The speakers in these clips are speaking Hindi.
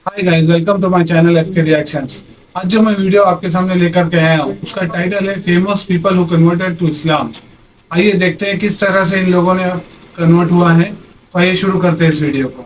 Hi guys, welcome to my channel FK reactions. आज जो मैं वीडियो आपके सामने लेकर के आया हूँ उसका टाइटल है famous people who converted to Islam. आइए देखते हैं किस तरह से इन लोगों ने कन्वर्ट हुआ है। तो आइए शुरू करते हैं इस वीडियो को।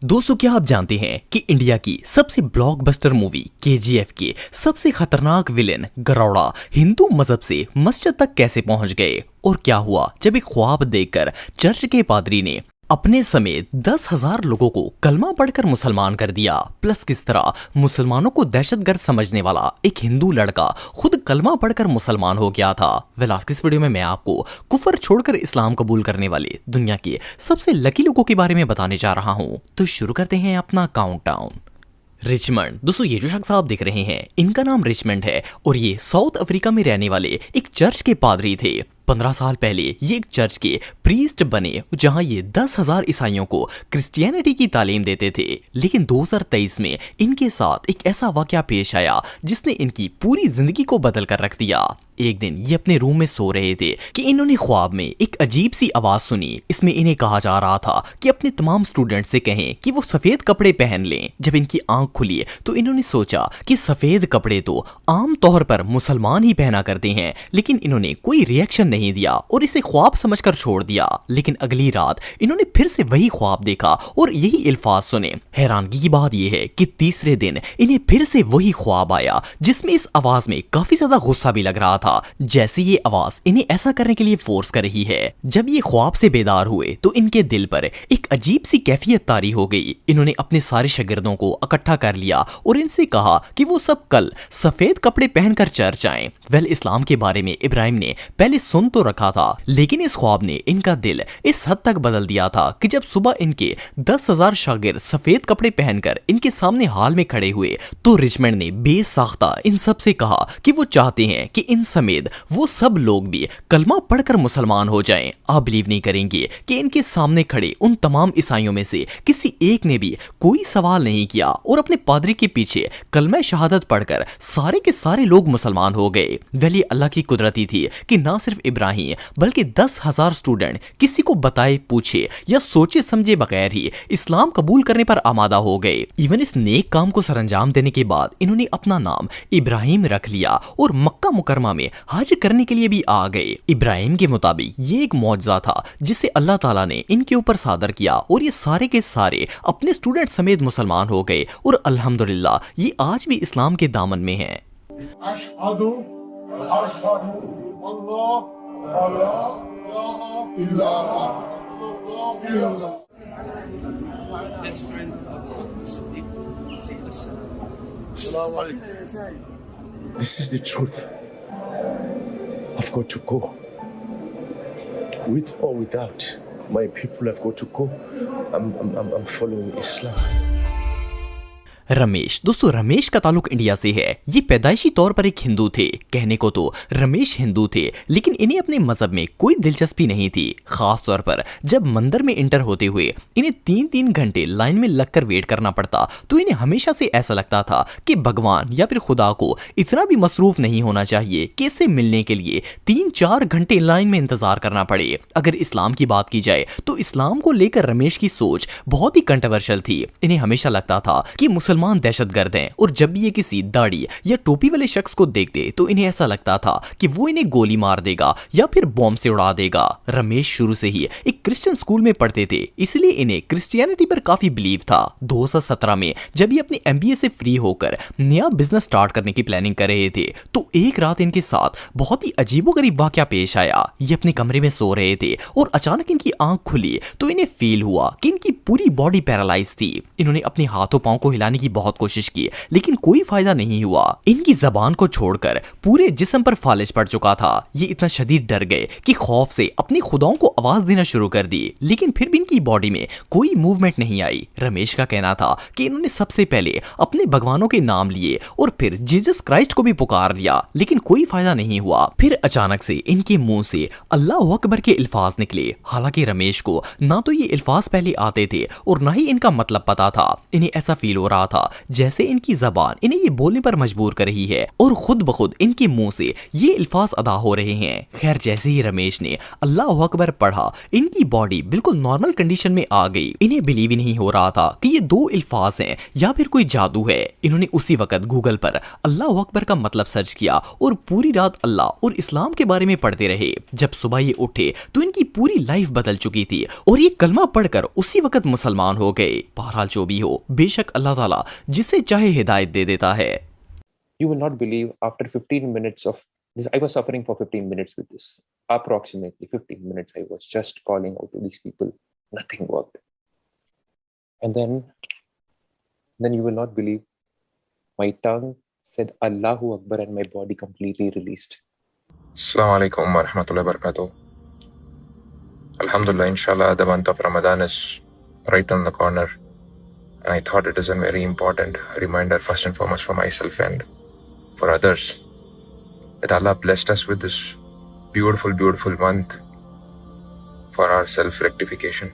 दोस्तों, क्या आप जानते हैं कि इंडिया की सबसे ब्लॉकबस्टर मूवी केजीएफ के सबसे खतरनाक विलेन गरौड़ा हिंदू मजहब से मस्जिद तक कैसे पहुंच गए और क्या हुआ जब एक ख्वाब देखकर चर्च के पादरी ने अपने समेत 10,000 लोगों को कलमा पढ़कर मुसलमान कर दिया। प्लस किस तरह मुसलमानों को दहशतगर्द समझने वाला एक हिंदू लड़का खुद कलमा पढ़कर मुसलमान हो गया था। आज की इस वीडियो में मैं आपको कुफर छोड़कर इस्लाम कबूल करने वाले दुनिया के सबसे लकी लोगों के बारे में बताने जा रहा हूं। तो शुरू करते हैं अपना काउंटडाउन। रिचमंड। दोस्तों, ये जो शख्स आप देख रहे हैं इनका नाम रिचमंड है और ये साउथ अफ्रीका में रहने वाले एक चर्च के पादरी थे। 15 साल पहले ये एक चर्च के प्रीस्ट बने जहां ये 10,000 ईसाइयों को क्रिश्चियनिटी की तालीम देते थे। लेकिन 2023 में इनके साथ एक ऐसा वाकया पेश आया जिसने इनकी पूरी जिंदगी को बदल कर रख दिया। एक दिन ये अपने रूम में सो रहे थे कि इन्होंने ख्वाब में एक अजीब सी आवाज सुनी। इसमें इन्हें कहा जा रहा था कि अपने तमाम स्टूडेंट से कहें कि वो सफेद कपड़े पहन लें। जब इनकी आंख खुली तो इन्होंने सोचा कि सफेद कपड़े तो आम तौर पर मुसलमान ही पहना करते हैं, लेकिन इन्होंने कोई रिएक्शन नहीं दिया और इसे ख्वाब समझकर छोड़ दिया। लेकिन अगली रात इन्होंने फिर से वही ख्वाब देखा और यही अल्फाज सुने। हैरानगी की बात यह है कि तीसरे दिन इन्हें फिर से वही ख्वाब आया जिसमें इस आवाज में काफी ज्यादा गुस्सा भी लग रहा था, जैसे ये आवाज इन्हें ऐसा करने के लिए फोर्स कर रही है। जब ये ख्वाब से बेदार हुए तो इनके दिल पर एक अजीब सी कैफियत तारी हो गई। इन्होंने अपने सारे शागिर्दों को इकट्ठा कर लिया और इनसे कहा कि वो सब कल सफेद कपड़े पहनकर चर्च आएं। इस्लाम के बारे में इब्राहिम ने पहले सुन तो रखा था, लेकिन इस ख्वाब ने इनका दिल इस हद तक बदल दिया था कि जब सुबह इनके 10,000 शागिर्द सफेद कपड़े पहनकर इनके सामने हाल में खड़े हुए तो रिचमंड ने बेसाख्ता इन सब से कहा कि वो चाहते हैं कि इन समेत वो सब लोग भी कलमा पढ़कर मुसलमान हो जाएं। आप बिलीव नहीं करेंगे कि इनके सामने खड़े उन तमाम ईसाइयों में से किसी एक ने भी कोई सवाल नहीं किया और अपने पादरी के पीछे कलमा शहादत पढ़कर सारे के सारे लोग मुसलमान हो गए। ये अल्लाह की कुदरती थी कि ना सिर्फ इब्राहिम बल्कि 10,000 स्टूडेंट किसी को बताए, पूछे या सोचे समझे बगैर ही इस्लाम कबूल करने पर आमादा हो गए। इवन इस नेक काम को सरंजाम देने के बाद इन्होंने अपना नाम इब्राहिम रख लिया और मक्का मुकरमा में हज करने के लिए भी आ गए। इब्राहिम के मुताबिक ये एक मौजज़ा था जिसे अल्लाह ताला ने इनके ऊपर सादर किया और ये सारे के सारे अपने स्टूडेंट समेत मुसलमान हो गए और अल्हम्दुलिल्लाह ये आज भी इस्लाम के दामन में हैं। अशहदु अशहदु अल्लाह ला इलाहा इल्लल्लाह। Best friend of Siddiq, Sayyid As-Salam. Assalamu alaikum. This is the truth. I've got to go. With or without, my people have got to go. I'm following Islam. Ramesh. दोस्तों, रमेश का ताल्लुक इंडिया से है। ये पैदाइशी तौर पर एक हिंदू थे। कहने को तो रमेश हिंदू थे, लेकिन इन्हें अपने मजहब में कोई दिलचस्पी नहीं थी। खास तौर पर जब मंदिर में इंटर होते हुए इन्हें 3-3 घंटे लाइन में लगकर वेट करना पड़ता तो इन्हें हमेशा से ऐसा लगता था कि भगवान या फिर खुदा को इतना भी मसरूफ नहीं होना चाहिए कि इससे मिलने के लिए 3-4 घंटे लाइन में इंतजार करना पड़े। अगर इस्लाम की बात की जाए तो इस्लाम को लेकर रमेश की सोच बहुत ही कंट्रोवर्शियल थी। इन्हें हमेशा लगता था कि मुसलमान दहशतगर्द हैं और जब भी ये किसी दाढ़ी या टोपी वाले शख्स को देखते तो इन्हें ऐसा लगता था कि वो इन्हें गोली मार देगा या फिर बॉम्ब से उड़ा देगा। रमेश शुरू से ही एक क्रिश्चियन स्कूल में पढ़ते थे, इसलिए इन्हें क्रिश्चियनिटी पर काफी बिलीव था। 2017 में जब ये अपने एमबीए से फ्री होकर नया बिजनेस स्टार्ट करने की प्लानिंग कर रहे थे तो एक रात इनके साथ बहुत ही अजीबोगरीब वाकया पेश आया। ये अपने कमरे में सो रहे थे और अचानक इनकी आंख खुली तो इन्हें फील हुआ कि इनकी पूरी बॉडी पैरालाइज थी। इन्होंने अपने हाथों पांव को हिलाने की बहुत कोशिश की, लेकिन कोई फायदा नहीं हुआ। इनकी जबान को छोड़कर पूरे जिस्म पर फालिश पड़ चुका था। ये इतना शदीद डर गए कि खौफ से अपनी खुदाओं को आवाज देना शुरू कर दी, लेकिन फिर भी इनकी बॉडी में कोई मूवमेंट नहीं आई। रमेश का कहना था कि इन्होंने सबसे पहले अपने भगवानों के नाम लिए और फिर जीसस क्राइस्ट को भी पुकार लिया, लेकिन कोई फायदा नहीं हुआ। फिर अचानक से इनके मुंह से अल्लाह अकबर के अल्फाज निकले। हालांकि रमेश को ना तो ये अल्फाज पहले आते थे और ना ही इनका मतलब पता था। इन्हें ऐसा फील हो रहा था जैसे इनकी जबान इन्हें ये बोलने पर मजबूर कर रही है और खुद ब खुद इनके मुंह से ये अल्फाज अदा हो रहे हैं। खैर जैसे ही रमेश ने अल्लाह अकबर पढ़ा, इनकी बॉडी बिल्कुल नॉर्मल कंडीशन में आ गई। इन्हें बिलीव ही नहीं हो रहा था कि ये दो अल्फाज हैं या फिर कोई जादू है। इन्होंने उसी वक्त गूगल पर अल्लाह अकबर का मतलब सर्च किया और पूरी रात अल्लाह और इस्लाम के बारे में पढ़ते रहे। जब सुबह ये उठे तो इनकी पूरी लाइफ बदल चुकी थी और ये कलमा पढ़कर उसी वक्त मुसलमान हो गए। बहरहाल जो भी हो, बेशक अल्लाह ताला जिसे चाहे हिदायत दे देता है। You will not believe, after 15 minutes of this, I was suffering for 15 minutes with this. Approximately 15 minutes, I was just calling out to these people. Nothing worked. And then you will not believe, my tongue said Allahu Akbar and my body completely released. Assalamu alaikum wa rahmatullahi wa barakatuh. Alhamdulillah, inshallah, the month of Ramadan is right on the corner. And I thought it is a very important reminder, first and foremost, for myself and for others, that Allah blessed us with this beautiful, beautiful month for our self-rectification.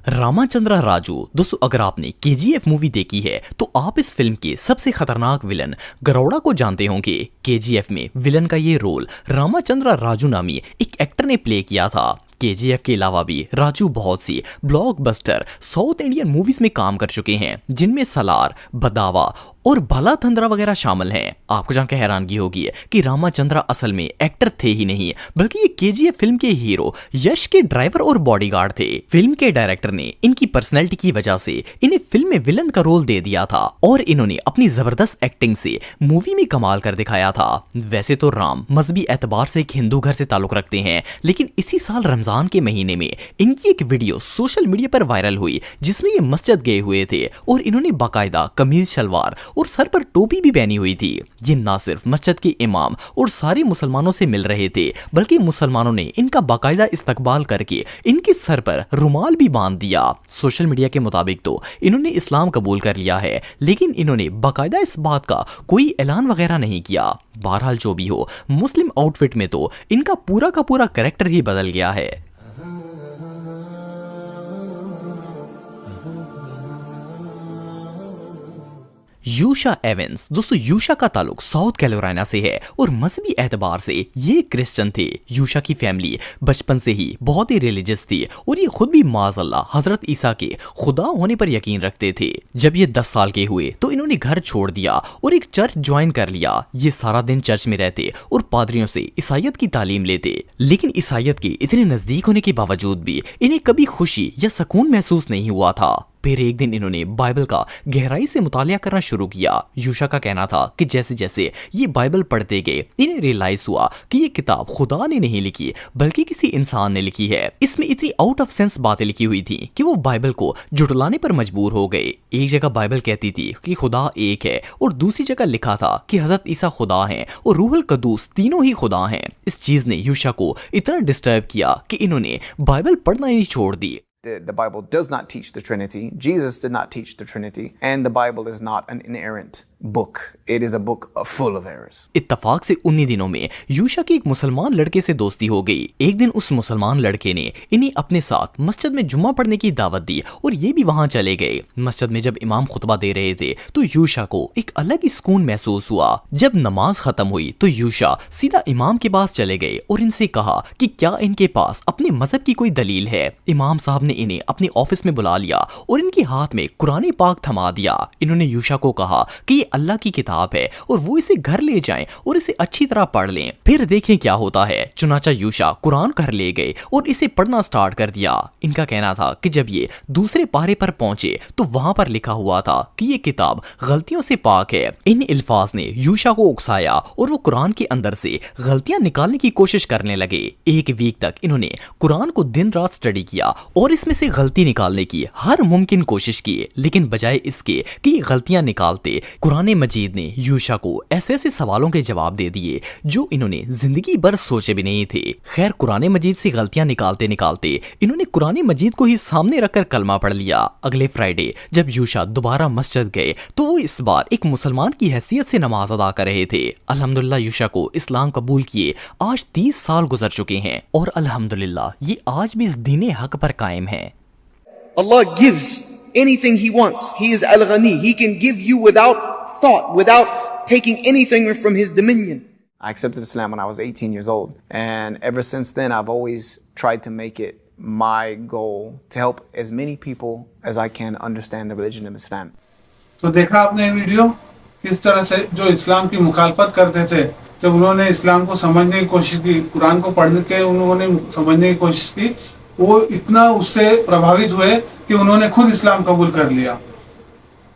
रामाचंद्रा Raju. दोस्तों अगर आपने KGF मूवी देखी है तो आप इस फिल्म के सबसे खतरनाक विलन गरौड़ा को जानते होंगे। KGF में विलन का ये रोल रामाचंद्रा राजू नामी एक एक्टर ने प्ले किया था। KGF के अलावा भी राजू बहुत सी ब्लॉकबस्टर साउथ इंडियन मूवीज में काम कर चुके हैं, जिनमें सलार, बदावा और भला थंदरा वगैरह शामिल हैं। आपको जानकर हैरानगी होगी कि रामाचंद्रा असल में एक्टर थे ही नहीं, बल्कि ये KGF फिल्म के हीरो यश के ड्राइवर और बॉडीगार्ड थे। फिल्म के डायरेक्टर ने इनकी पर्सनैलिटी की वजह से इन्हें फिल्म में विलन का रोल दे दिया था और इन्होंने अपनी जबरदस्त एक्टिंग से मूवी में कमाल कर दिखाया था। वैसे तो राम मजहबी एतबार से एक हिंदू घर से ताल्लुक रखते हैं, लेकिन इसी साल रमजान के महीने में इनकी एक वीडियो सोशल मीडिया पर वायरल हुई जिसमें ये मस्जिद गए हुए थे और इन्होंने बाकायदा कमीज शलवार और सर पर टोपी भी पहनी हुई थी। ये ना सिर्फ मस्जिद के इमाम और सारे मुसलमानों से मिल रहे थे, बल्कि मुसलमानों ने इनका बाकायदा इस्तकबाल करके इनके सर पर रुमाल भी बांध दिया। सोशल मीडिया के मुताबिक तो इन्होंने इस्लाम कबूल कर लिया है, लेकिन इन्होंने बाकायदा इस बात का कोई ऐलान वगैरह नहीं किया। बहरहाल जो भी हो, मुस्लिम आउटफिट में तो इनका पूरा का पूरा कैरेक्टर ही बदल गया है। यूशा एवेंस। दोस्तों यूशा का ताल्लुक साउथ कैरोलिना से है और मजहबी एतबार से ये क्रिश्चियन थे। यूशा की फैमिली बचपन से ही बहुत ही रिलीजियस थी और ये खुद भी माज़अल्लाह हजरत ईसा के खुदा होने पर यकीन रखते थे। जब ये 10 साल के हुए तो इन्होंने घर छोड़ दिया और एक चर्च ज्वाइन कर लिया। ये सारा दिन चर्च में रहते और पादरियों से ईसाइयत की तालीम लेते, लेकिन ईसाइयत के इतने नजदीक होने के बावजूद भी इन्हें कभी खुशी या सुकून महसूस नहीं हुआ था। फिर एक दिन इन्होंने बाइबल का गहराई से मुतालिया करना शुरू किया। यूशा का कहना था कि जैसे जैसे ये बाइबल पढ़ते गए, इन्हें रियलाइज हुआ कि ये किताब खुदा ने नहीं लिखी बल्कि किसी इंसान ने लिखी है। इसमें इतनी आउट ऑफ सेंस बातें लिखी हुई थी कि वो बाइबल को जुटलाने पर मजबूर हो गए। एक जगह बाइबल कहती थी कि खुदा एक है और दूसरी जगह लिखा था कि हजरत ईसा खुदा हैं और रूहुल कदूस तीनों ही खुदा हैं। इस चीज ने यूशा को इतना डिस्टर्ब किया कि इन्होंने बाइबल पढ़ना ही छोड़ दी। The Bible does not teach the Trinity. Jesus did not teach the Trinity. And the Bible is not an inerrant book. It is a book full of errors. इत्तफाक से उन्हीं दिनों में यूशा की एक मुसलमान लड़के से दोस्ती हो गई। एक दिन उस मुसलमान लड़के ने इन्हें अपने साथ मस्जिद में जुम्मा पढ़ने की दावत दी और ये भी वहां चले गए। मस्जिद में जब इमाम खुतबा दे रहे थे तो यूशा को एक अलग ही सुकून महसूस हुआ। जब नमाज खत्म हुई तो यूशा सीधा इमाम के पास चले गए और इनसे कहा कि क्या इनके पास अपने मजहब की कोई दलील है। इमाम साहब ने इन्हें अपने ऑफिस में बुला लिया और इनके हाथ में कुरान पाक थमा दिया। इन्होंने यूशा को कहा कि ये अल्लाह की किताब है और वो इसे घर ले जाएं और इसे अच्छी तरह पढ़ लें, फिर देखें क्या होता है। चुनाचा यूशा कुरान घर ले गए और इसे पढ़ना स्टार्ट कर दिया। इनका कहना था कि जब ये दूसरे पारे पर पहुंचे तो वहां पर लिखा हुआ था कि ये किताब गलतियों से पाक है। इन अल्फाज ने यूशा को उकसाया और वो कुरान के अंदर से गलतियां निकालने की कोशिश करने लगे। एक वीक तक इन्होंने कुरान को दिन रात स्टडी किया और इसमें से गलती निकालने की हर मुमकिन कोशिश की, लेकिन बजाय इसके कि गलतियां निकालते, कुरान मजीद ने यूशा को ऐसे ऐसे सवालों के जवाब दे दिए जो इन्होंने जिंदगी भर सोचे भी नहीं थे। खैर कुरान मजीद से गलतियां निकालते निकालते इन्होंने कुरान मजीद को ही सामने रखकर कलमा पढ़ लिया। अगले फ्राइडे जब यूशा दोबारा मस्जिद गए तो वो इस बार एक मुसलमान की हैसियत से नमाज अदा कर रहे थे। अल्हम्दुलिल्लाह यूशा को इस्लाम कबूल किए आज 30 साल गुजर चुके हैं और अल्हम्दुलिल्लाह ये आज भी इस दीन हक पर कायम है। Allah gives anything he wants. He is Al-Ghani. He can give you without thought, without taking anything from his dominion. I accepted Islam when I was 18 years old. And ever since then, I've always tried to make it my goal to help as many people as I can understand the religion of Islam. तो देखा आपने वीडियो किस तरह से जो इस्लाम की मुखालफत करते थे, जब उन्होंने इस्लाम को समझने की कोशिश की, कुरान को पढ़ने के उन्होंने समझने की कोशिश की, वो इतना उससे प्रभावित हुए कि उन्होंने खुद इस्लाम कबूल कर लिया।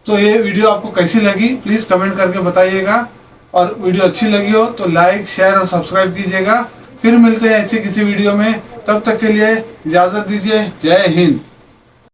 तो ये वीडियो आपको कैसी लगी प्लीज कमेंट करके बताइएगा, और वीडियो अच्छी लगी हो तो लाइक, शेयर और सब्सक्राइब कीजिएगा। फिर मिलते हैं ऐसे किसी वीडियो में, तब तक के लिए इजाजत दीजिए। जय हिंद।